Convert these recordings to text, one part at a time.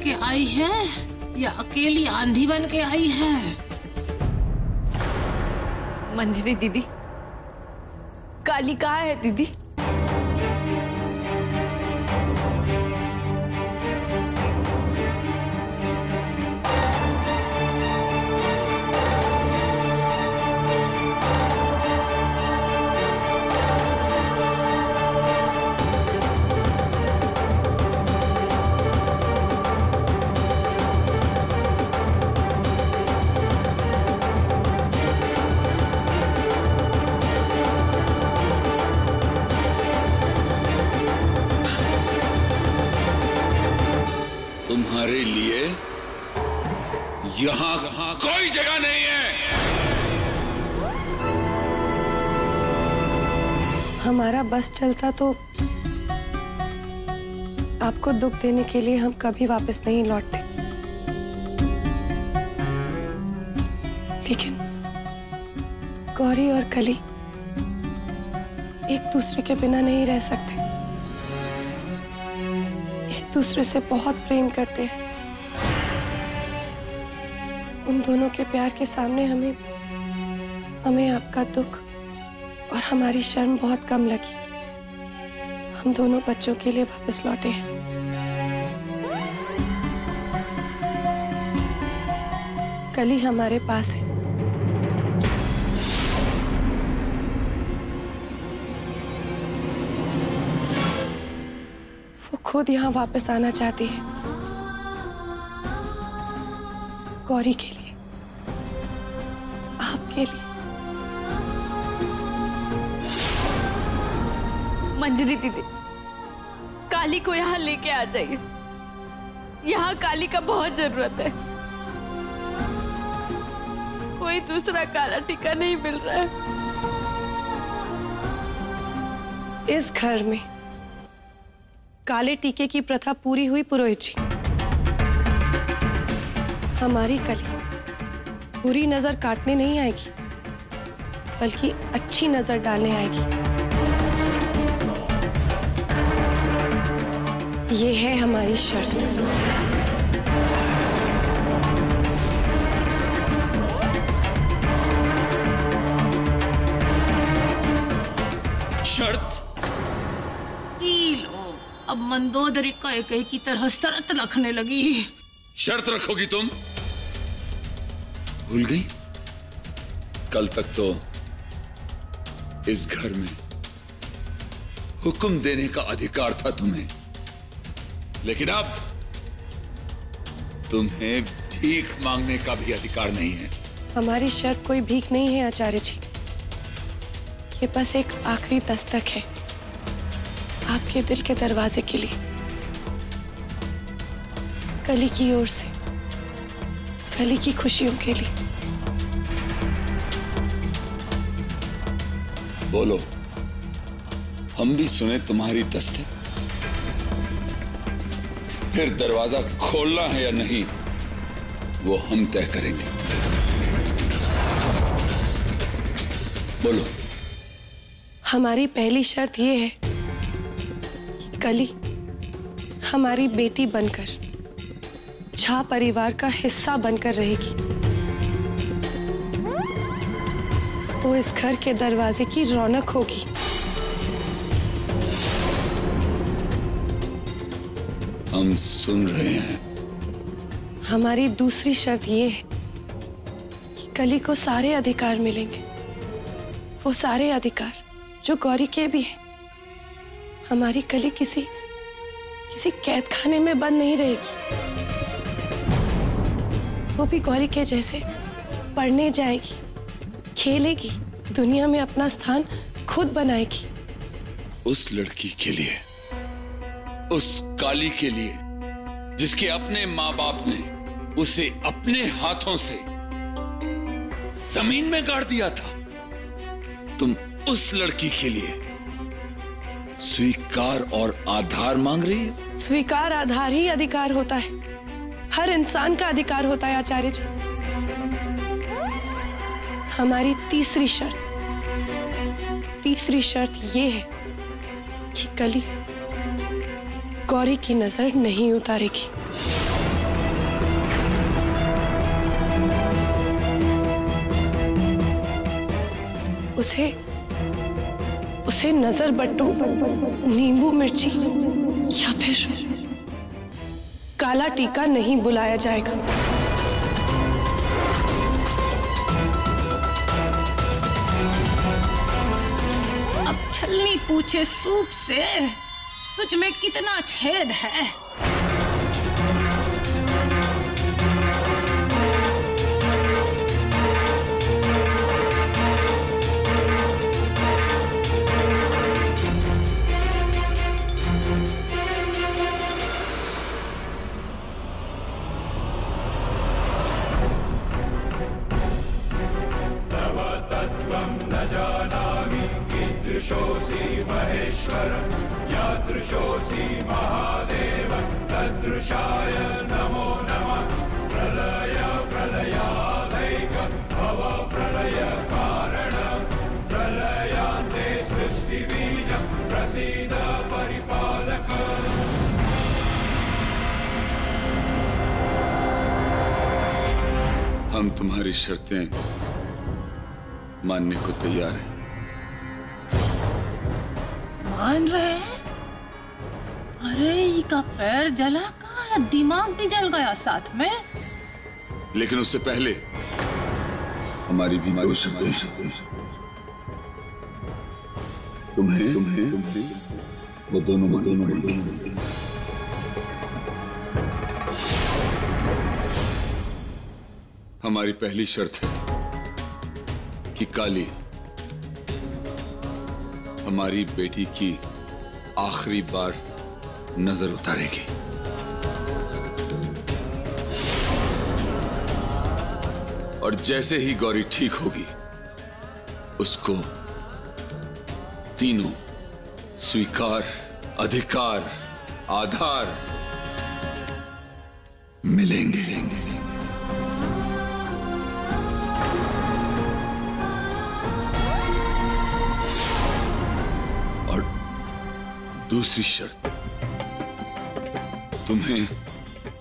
के आई है या अकेली आंधी बन के आई है? मंजरी दीदी, काली कहाँ है दीदी? तुम्हारे लिए यहाँ कोई जगह नहीं है। हमारा बस चलता तो आपको दुख देने के लिए हम कभी वापस नहीं लौटते, लेकिन गौरी और कली एक दूसरे के बिना नहीं रह सकते। दूसरे से बहुत प्रेम करते हैं। उन दोनों के प्यार के सामने हमें आपका दुख और हमारी शर्म बहुत कम लगी। हम दोनों बच्चों के लिए वापस लौटे हैं। कली हमारे पास है। खुद यहाँ वापस आना चाहती है, गौरी के लिए, आपके लिए। मंजरी दीदी, काली को यहाँ लेके आ जाइए। यहाँ काली का बहुत जरूरत है। कोई दूसरा काला टीका नहीं मिल रहा है इस घर में। काले टीके की प्रथा पूरी हुई पुरोहित जी। हमारी कली बुरी नजर काटने नहीं आएगी, बल्कि अच्छी नजर डालने आएगी। ये है हमारी शर्त। शर्त? अब मंदोदरी कई की तरह शर्त रखने लगी। शर्त रखोगी तुम? भूल गई? कल तक तो इस घर में हुक्म देने का अधिकार था तुम्हें, लेकिन अब तुम्हें भीख मांगने का भी अधिकार नहीं है। हमारी शर्त कोई भीख नहीं है आचार्य जी। ये बस एक आखिरी दस्तक है आपके दिल के दरवाजे के लिए, कली की ओर से, कली की खुशियों के लिए। बोलो, हम भी सुने तुम्हारी दस्तक। फिर दरवाजा खोलना है या नहीं, वो हम तय करेंगे। बोलो। हमारी पहली शर्त ये है, कली हमारी बेटी बनकर, झा परिवार का हिस्सा बनकर रहेगी। वो इस घर के दरवाजे की रौनक होगी। हम सुन रहे हैं। हमारी दूसरी शर्त ये है कि कली को सारे अधिकार मिलेंगे, वो सारे अधिकार जो गौरी के भी हैं। हमारी कली किसी कैद खाने में बंद नहीं रहेगी। वो भी गौरी के जैसे पढ़ने जाएगी, खेलेगी, दुनिया में अपना स्थान खुद बनाएगी। उस लड़की के लिए, उस काली के लिए, जिसके अपने माँ बाप ने उसे अपने हाथों से जमीन में गाड़ दिया था, तुम उस लड़की के लिए स्वीकार और आधार मांग रही है? स्वीकार आधार ही अधिकार होता है। हर इंसान का अधिकार होता है आचार्य जी। हमारी तीसरी शर्त ये है कि कली गौरी की नजर नहीं उतारेगी। उसे नजर बट्टू, नींबू मिर्ची या फिर काला टीका नहीं बुलाया जाएगा। अब छलनी पूछे सूप से तुझ में कितना छेद है। ईदृशोऽसि महेश्वर यादृशोऽसि महादेव तदृशाय नमो नमः। प्रलय प्रलयादैक भव प्रलय कारण प्रलयान्ते सृष्टिबीज प्रसीद परिपालक। हम तुम्हारी शर्तें मानने को तैयार हैं। मान रहे हैं? अरे इसका पैर जला का दिमाग भी जल गया साथ में। लेकिन उससे पहले हमारी बीमारी तुम्हें वो दोनों मांगेंगे। हमारी पहली शर्त है कि काली हमारी बेटी की आखिरी बार नजर उतारेगी। और जैसे ही गौरी ठीक होगी उसको तीनों स्वीकार, अधिकार, आधार मिलेंगे। दूसरी शर्त, तुम्हें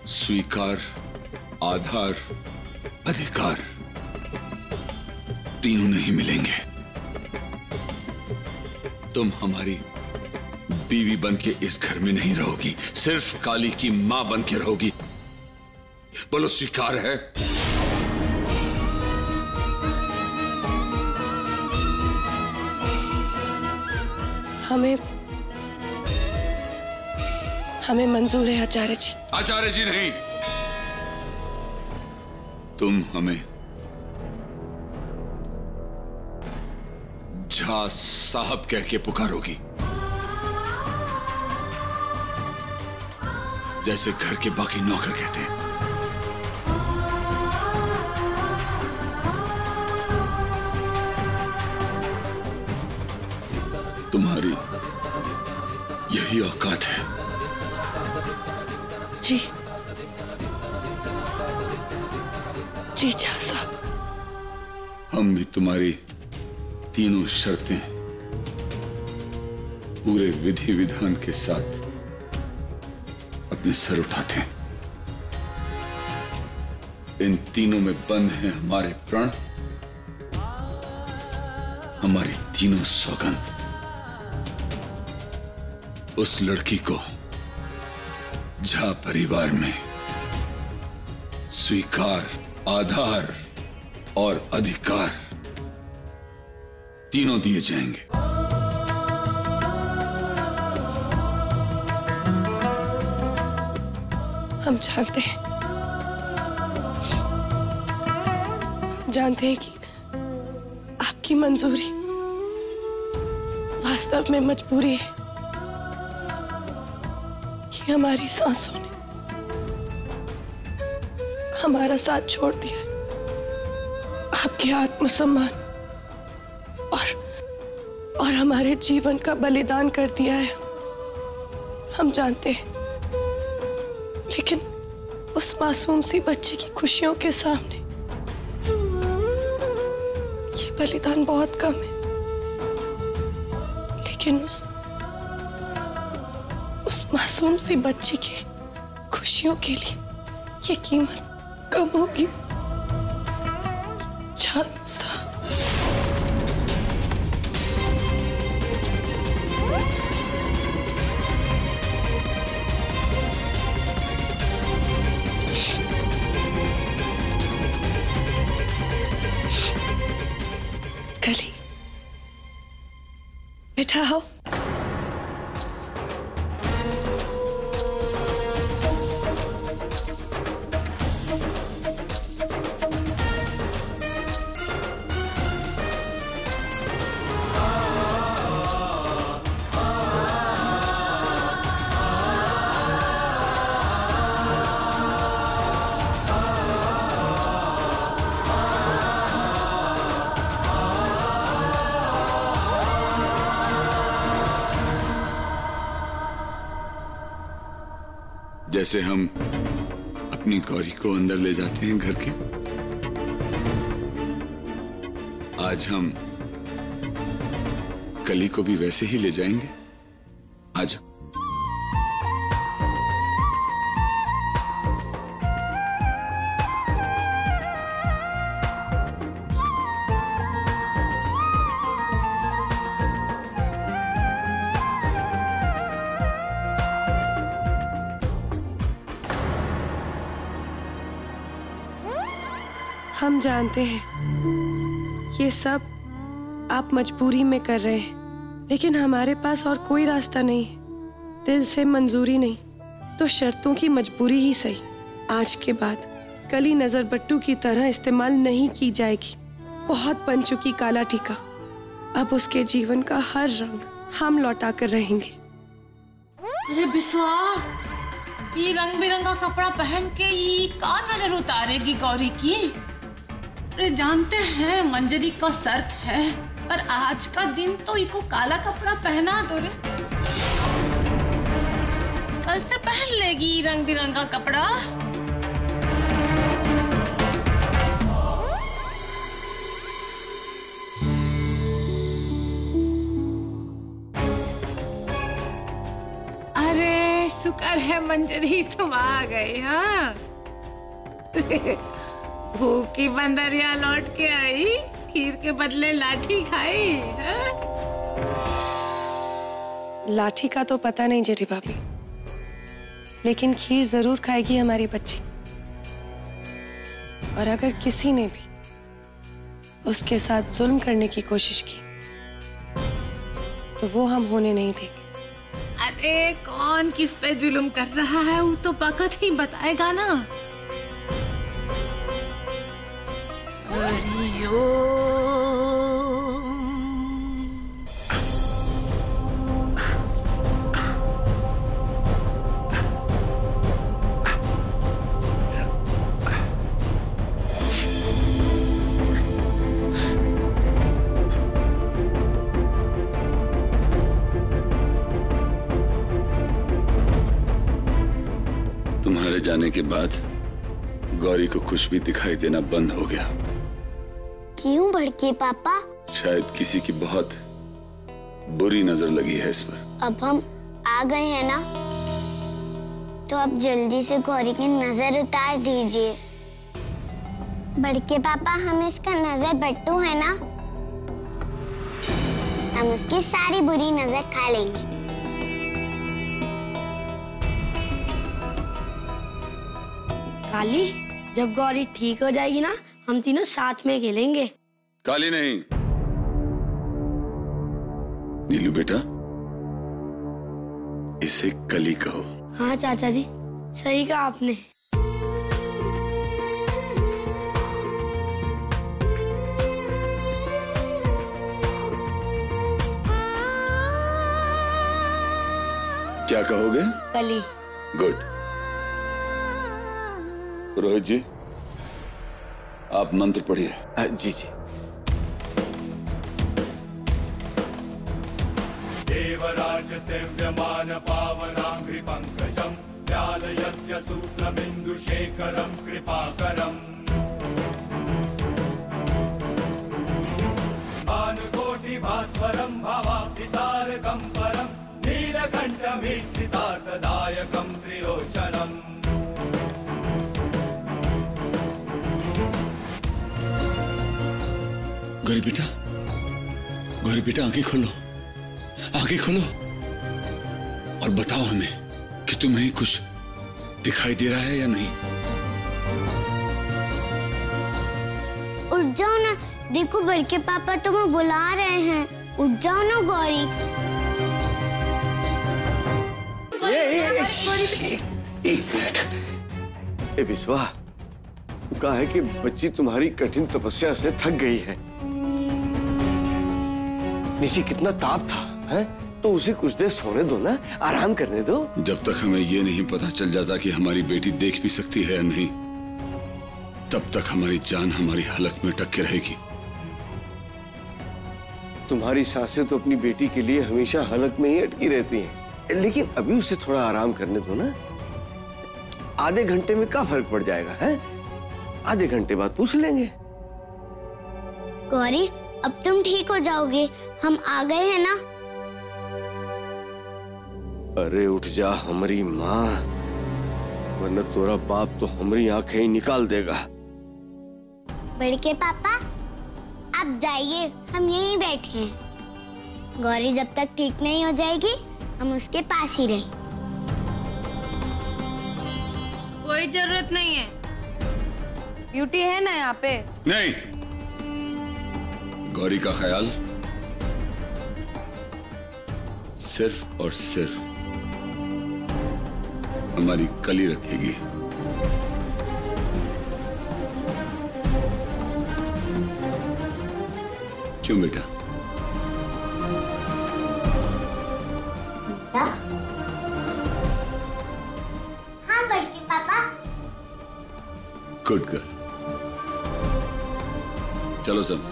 स्वीकार, आधार, अधिकार तीनों नहीं मिलेंगे। तुम हमारी बीवी बन के इस घर में नहीं रहोगी, सिर्फ काली की मां बन के रहोगी। बोलो स्वीकार है? हमें मंजूर है आचार्य जी। आचार्य जी नहीं, तुम हमें झा साहब कह के पुकारोगी, जैसे घर के बाकी नौकर कहते हैं। तुम्हारी यही औकात है। जी झा साहब। हम भी तुम्हारी तीनों शर्तें पूरे विधि विधान के साथ अपने सर उठाते हैं। इन तीनों में बंद हैं हमारे प्राण, हमारी तीनों सौगंध। उस लड़की को झा परिवार में स्वीकार, आधार और अधिकार तीनों दिए जाएंगे। हम जानते हैं कि आपकी मंजूरी वास्तव में मजबूरी है कि हमारी सांसों ने हमारा साथ छोड़ दिया। आपके आत्मसम्मान और हमारे जीवन का बलिदान कर दिया है, हम जानते हैं। लेकिन उस मासूम सी बच्ची की खुशियों के सामने ये बलिदान बहुत कम है। लेकिन उस मासूम सी बच्ची की खुशियों के लिए ये कीमत कम होगी। कली, बेटा आओ। जैसे हम अपनी गौरी को अंदर ले जाते हैं घर के, आज हम कली को भी वैसे ही ले जाएंगे। आज हम जानते हैं ये सब आप मजबूरी में कर रहे हैं, लेकिन हमारे पास और कोई रास्ता नहीं। दिल से मंजूरी नहीं तो शर्तों की मजबूरी ही सही। आज के बाद कली नजर बट्टू की तरह इस्तेमाल नहीं की जाएगी। बहुत बन चुकी काला टीका, अब उसके जीवन का हर रंग हम लौटा कर रहेंगे। अरे बिस्वा, ये रंग बिरंगा कपड़ा पहन के ये का नजर उतारेगी गौरी की? अरे जानते हैं मंजरी का शर्त है, पर आज का दिन तो इको काला कपड़ा पहना दो रे। कल से पहन लेगी रंग बिरंगा कपड़ा। अरे शुक्र है मंजरी तुम आ गई। हाँ भूखी बंदरिया लौट के आई, खीर के बदले लाठी खाई है? लाठी का तो पता नहीं जेठी भाभी, लेकिन खीर जरूर खाएगी हमारी बच्ची। और अगर किसी ने भी उसके साथ जुल्म करने की कोशिश की तो वो हम होने नहीं देंगे। अरे कौन किस पे जुल्म कर रहा है वो तो वक्त ही बताएगा ना। तुम्हारे जाने के बाद गौरी को कुछ भी दिखाई देना बंद हो गया। क्यों भड़के पापा? शायद किसी की बहुत बुरी नजर लगी है इस पर। अब हम आ गए हैं ना, तो अब जल्दी से गौरी की नजर उतार दीजिए। भड़के पापा, हम इसका नजर बट्टू है ना, हम उसकी सारी बुरी नजर खा लेंगे। काली, जब गौरी ठीक हो जाएगी ना, हम तीनों साथ में खेलेंगे। काली नहीं, नीलू बेटा, इसे कली कहो। हाँ चाचा जी, सही कहा आपने। क्या कहोगे? कली। गुड। रोहित जी, आप मंत्र पढ़िए। जी जी। देवराज सेव्यमान पावनांघ्रि पंकजं व्यालयत्य सूत्रबिंदु शेखरं कृपाकरम् भानुकोटि भास्वरं भवाब्धितारकं परं नीलकण्ठमीप्सितार्थदायकं त्रिलोचनम्। गौरी बेटा, आंखें खोलो, आंखें खोलो और बताओ हमें कि तुम्हें कुछ दिखाई दे रहा है या नहीं। उठ जाओ ना, देखो बड़के पापा तुम्हें बुला रहे हैं, उठ जाओ ना गौरी। एक मिनट। ए बिस्वा, कहा है कि बच्ची तुम्हारी कठिन तपस्या से थक गई है। नीचे कितना ताप था, है? तो उसे कुछ देर सोने दो ना, आराम करने दो। जब तक हमें ये नहीं पता चल जाता कि हमारी बेटी देख भी सकती है या नहीं, तब तक हमारी जान हमारी हलक में अटक के रहेगी। तुम्हारी सासें तो अपनी बेटी के लिए हमेशा हलक में ही अटकी रहती हैं, लेकिन अभी उसे थोड़ा आराम करने दो ना। आधे घंटे में क्या फर्क पड़ जाएगा, है? आधे घंटे बाद पूछ लेंगे। गौरी, अब तुम ठीक हो जाओगे, हम आ गए हैं ना। अरे उठ जा हमारी माँ, वरना तोरा बाप तो हमारी आंखें ही निकाल देगा। बड़के पापा आप जाइए, हम यहीं बैठे हैं। गौरी जब तक ठीक नहीं हो जाएगी हम उसके पास ही रहें। कोई जरूरत नहीं है, ब्यूटी है ना यहाँ पे। नहीं, गौरी का ख्याल सिर्फ और सिर्फ हमारी कली रखेगी। क्यों बेटा? हाँ बड़के पापा। गुड गर्ल, चलो सब।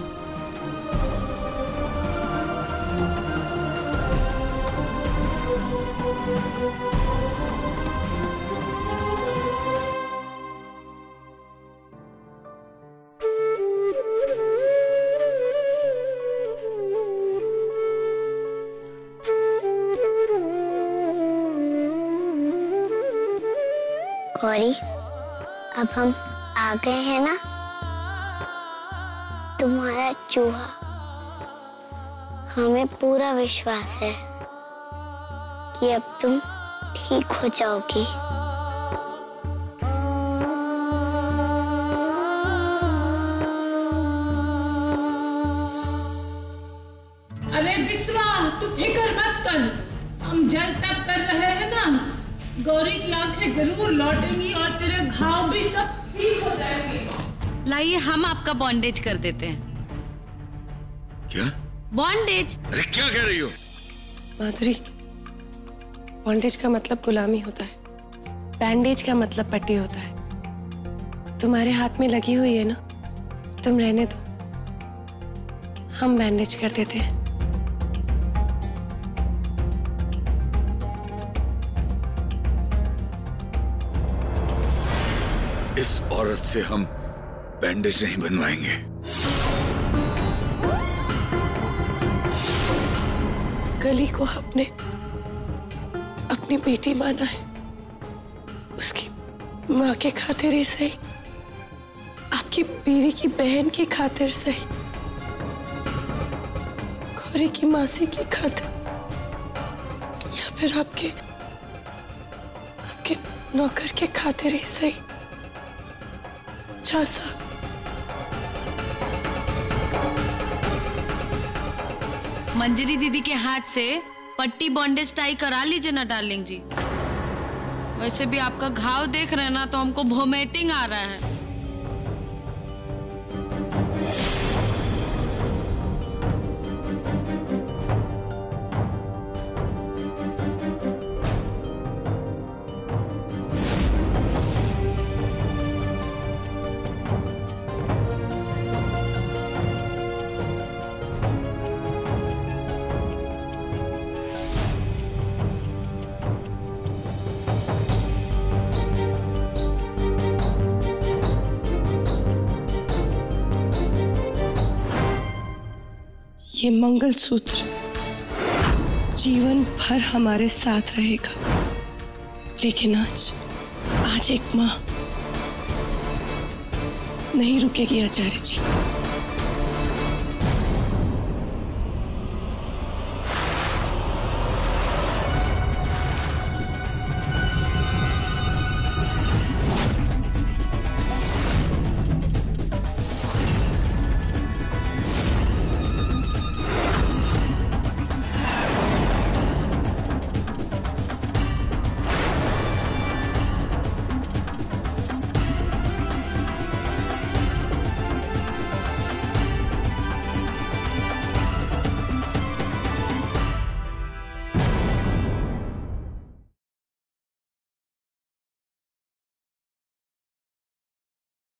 गौरी, अब हम आ गए हैं ना। तुम्हारा चूहा, हमें पूरा विश्वास है कि अब तुम ठीक हो जाओगी। अरे बिस्वा, तू फिक्र मत कर, हम जल तप कर रहे हैं ना। गौरी की आंखें जरूर लौटेंगी और तेरे घाव भी सब ठीक हो जाएंगे। लाइए हम आपका बॉन्डेज कर देते हैं। क्या बॉन्डेज? अरे क्या कह रही हो माधुरी? बॉन्डेज का मतलब गुलामी होता है, बैंडेज का मतलब पट्टी होता है। तुम्हारे हाथ में लगी हुई है ना, तुम रहने दो, हम बैंडेज कर देते हैं। इस औरत से हम बैंडेज नहीं बनवाएंगे। कली को आपने अपनी बेटी माना है, उसकी माँ के खातिर ही सही, आपकी बीवी की बहन की खातिर सही, गौरी की मासी की खातिर, या फिर आपके नौकर के खातिर ही सही। मंजरी दीदी के हाथ से पट्टी बॉन्डेज टाई करा लीजिए ना डार्लिंग जी। वैसे भी आपका घाव देख रहे हैं ना, तो हमको वोमिटिंग आ रहा है। ये मंगलसूत्र जीवन भर हमारे साथ रहेगा, लेकिन आज एक माँ नहीं रुकेगी आचार्य जी।